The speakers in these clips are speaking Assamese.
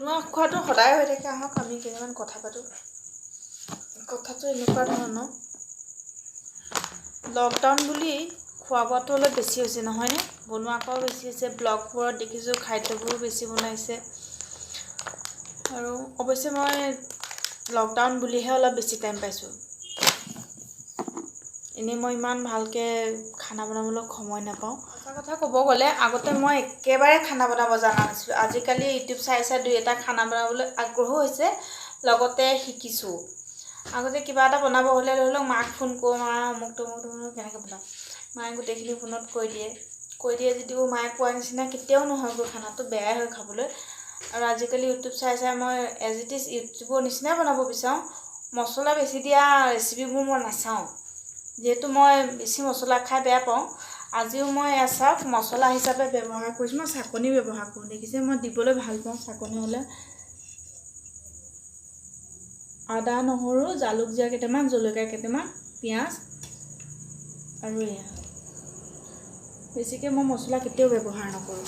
বনোৱা খোৱাটো সদায় হৈ থাকে। আহক আমি কেইটামান কথা পাতোঁ। কথাটো এনেকুৱা ধৰণৰ, লকডাউন বুলি খোৱা বোৱাটো অলপ বেছি হৈছে নহয়নে? বনোৱা খোৱাও বেছি হৈছে। ব্লগবোৰত দেখিছোঁ খাদ্যবোৰো বেছি বনাইছে। আৰু অৱশ্যে মই লকডাউন বুলিহে অলপ বেছি টাইম পাইছোঁ। এনেই মই ইমান ভালকৈ খানা বনাবলৈ সময় নাপাওঁ। সঁচা কথা ক'ব গ'লে আগতে মই একেবাৰে খানা বনাব জনা নাছিলোঁ। আজিকালি ইউটিউব চাই চাই দুই এটা খানা বনাবলৈ আগ্ৰহো হৈছে, লগতে শিকিছোঁ। আগতে কিবা এটা বনাব হ'লে ধৰি লওক মাক ফোন কৰোঁ, মা অমুক তমুক কেনেকৈ বনাম, মায়ে গোটেইখিনি ফোনত কৈ দিয়ে যদিও মায়ে কোৱা নিচিনা কেতিয়াও নহয়গৈ, খানাটো বেয়াই হয় খাবলৈ। আৰু আজিকালি ইউটিউব চাই চাই মই এজ ইট ইজ ইউটিউবৰ নিচিনাই বনাব বিচাৰোঁ। মছলা বেছি দিয়া ৰেচিপিবোৰ মই নাচাওঁ, যিহেতু মই বেছি মছলা খাই বেয়া পাওঁ। আজিও মই চাওক মছলা হিচাপে ব্যৱহাৰ কৰিছোঁ, মই চাকনি ব্যৱহাৰ কৰোঁ। দেখিছে মই দিবলৈ ভাল পাওঁ চাকনি হ'লে। আদা নহৰু জালুক জীৰা কেইটামান, জলকীয়া কেইটামান, পিঁয়াজ আৰু এয়া। বেছিকৈ মই মছলা কেতিয়াও ব্যৱহাৰ নকৰোঁ,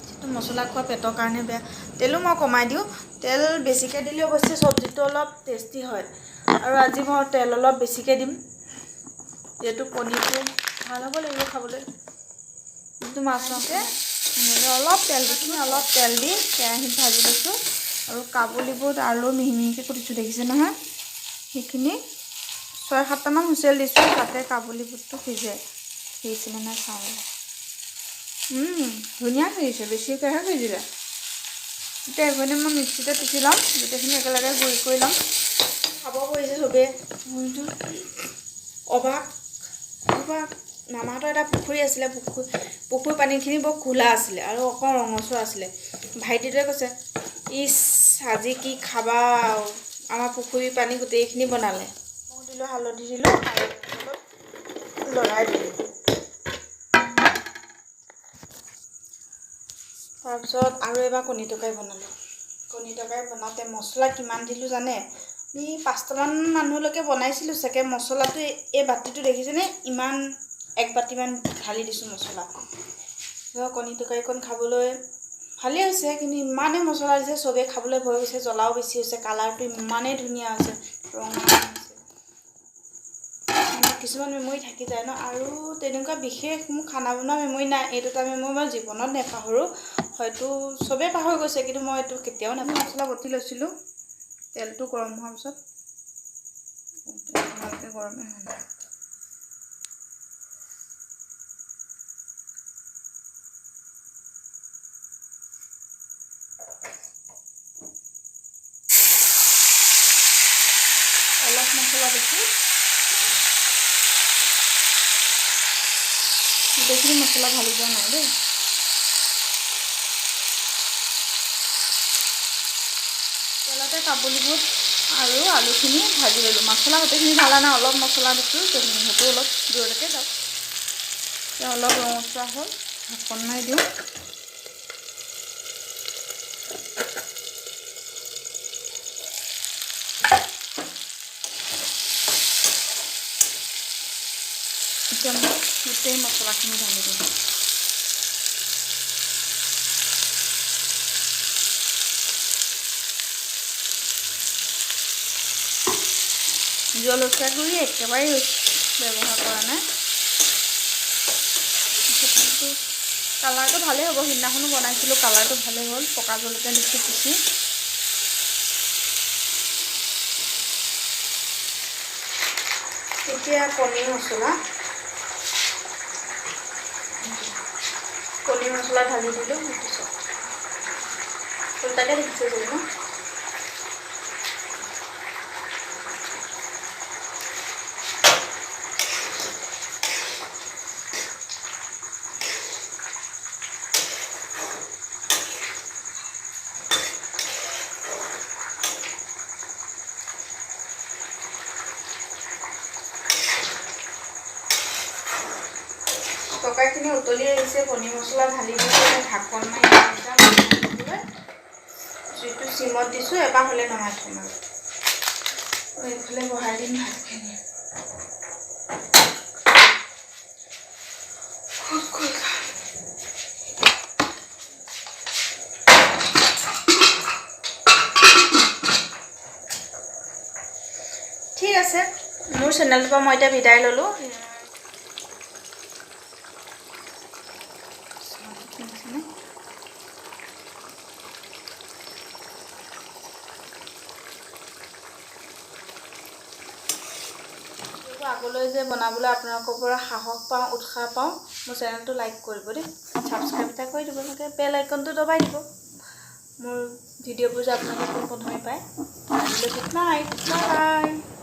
যিটো মছলা খোৱা পেটৰ কাৰণে বেয়া। তেলো মই কমাই দিওঁ। তেল বেছিকৈ দিলে অৱশ্যে চব্জিটো অলপ টেষ্টি হয়। আৰু আজি মই তেল অলপ বেছিকৈ দিম, যিহেতু কণীটো ভাল হ'ব লাগিব খাবলৈ। যিটো মাছ আছে অলপ তেল দিছোঁ, অলপ তেল দি কেৰাহীত ভাজি লৈছোঁ। আৰু কাবুলী বুট আলু মিহি মিহিকৈ কুটিছোঁ, দেখিছে নহয়? সেইখিনি 6-7টামান হুইচেল দিছোঁ যাতে কাবুলী বুটটো সিজিছিলে নাই চাওঁ। ধুনীয়া সিজিছে, বেছিকৈহে সিজিলে। এতিয়া এইখিনি মই মিক্সিতে পিচি ল'ম, গোটেইখিনি একেলগে গুড়ি কৰি ল'ম। খাব পৰিছে চবেই। অবাক মামাহঁতৰ এটা পুখুৰী আছিলে, পুখুৰীৰ পানীখিনি বৰ খোলা আছিলে আৰু অকণ ৰঙচুৱা আছিলে। ভাইটিটোৱে কৈছে, ইছ আজি কি খাবা, আমাৰ পুখুৰীৰ পানী গোটেইখিনি বনালে। মই দিলোঁ, হালধি দিলোঁ আৰু অলপ লৰাই দিলোঁ। তাৰপিছত আৰু এবাৰ কণী তৰকাৰী বনালোঁ। কণী তৰকাৰী বনাওঁতে মছলা কিমান দিলোঁ জানে? আমি 5টামান মানুহলৈকে বনাইছিলোঁ চাগে। মছলাটো এই বাতিটো দেখিছেনে? ইমান 1 বাতিমান ঢালি দিছোঁ মছলা। কণী তৰকাৰীকণ খাবলৈ ভালেই হৈছে, কিন্তু ইমানেই মছলা দিছে চবেই খাবলৈ ভয় হৈছে। জ্বলাও বেছি হৈছে, কালাৰটো ইমানেই ধুনীয়া হৈছে, ৰঙা হৈছে। কিছুমান মেমৰি থাকি যায় ন। আৰু তেনেকুৱা বিশেষ মোৰ খানা বনোৱা মেমৰি নাই। এই দুটা মেমৰি মই জীৱনত নেপাহৰোঁ। হয়তো চবেই পাহৰি গৈছে, কিন্তু মই এইটো কেতিয়াও নাপাহৰোঁ। মছলা বটি লৈছিলোঁ, তেলটো গৰম হোৱাৰ পিছত ভালকৈ গৰমে হোৱা নাই। অলপ মছলা দিছোঁ, গোটেইখিনি মছলা ঢালি দিয়া নাই দেই। তেলতে কাবুলী বুট আৰু আলুখিনি ভাজি ল'লোঁ। মছলা গোটেইখিনি ঢালা নাই, অলপ মছলা দিছোঁ, সেইটো অলপ দূৰলৈকে যাওক। এতিয়া অলপ ৰঙচুৱা হ'ল, ঢাকোন মাৰি দিওঁ। এতিয়া মই গোটেই মছলাখিনি ঢালি দিওঁ। জলকীয়া গুড়ি একেবাৰেই ব্যৱহাৰ কৰা নাই। কালাৰটো ভালেই হ'ব, সিদিনাখনো বনাইছিলোঁ, কালাৰটো ভালেই হ'ল। পকা জলকীয়া দিছোঁ পিচি। এতিয়া কণী মছলা ঢালি দিলোঁ। উল্টাকৈ দেখিছোঁ যে ন। তৰকাৰীখিনি উতলি আহিছে, কণী মছলা ঢালি দিছোঁ, ঢাকোন মাৰি জুইটো চিমত দিছোঁ, এবাৰ হ'লে নমাই থ'ম আৰু এইফালে বহাই দিম ভাতখিনি। আছে মোৰ চেনেলটোৰ পৰা মই এতিয়া বিদায় ল'লোঁ আগলৈ যে বনাবলৈ আপোনালোকৰ পৰা সাহস পাওঁ উৎসাহ পাওঁ মোৰ চেনেলটো লাইক কৰিব দেই ছাবস্ক্ৰাইব এটা কৰি দিব লাগে বেল আইকনটো দবাই দিব মোৰ ভিডিঅ'বোৰ যে আপোনালোকে প্ৰথমে পায় গুড নাইট বাই বাই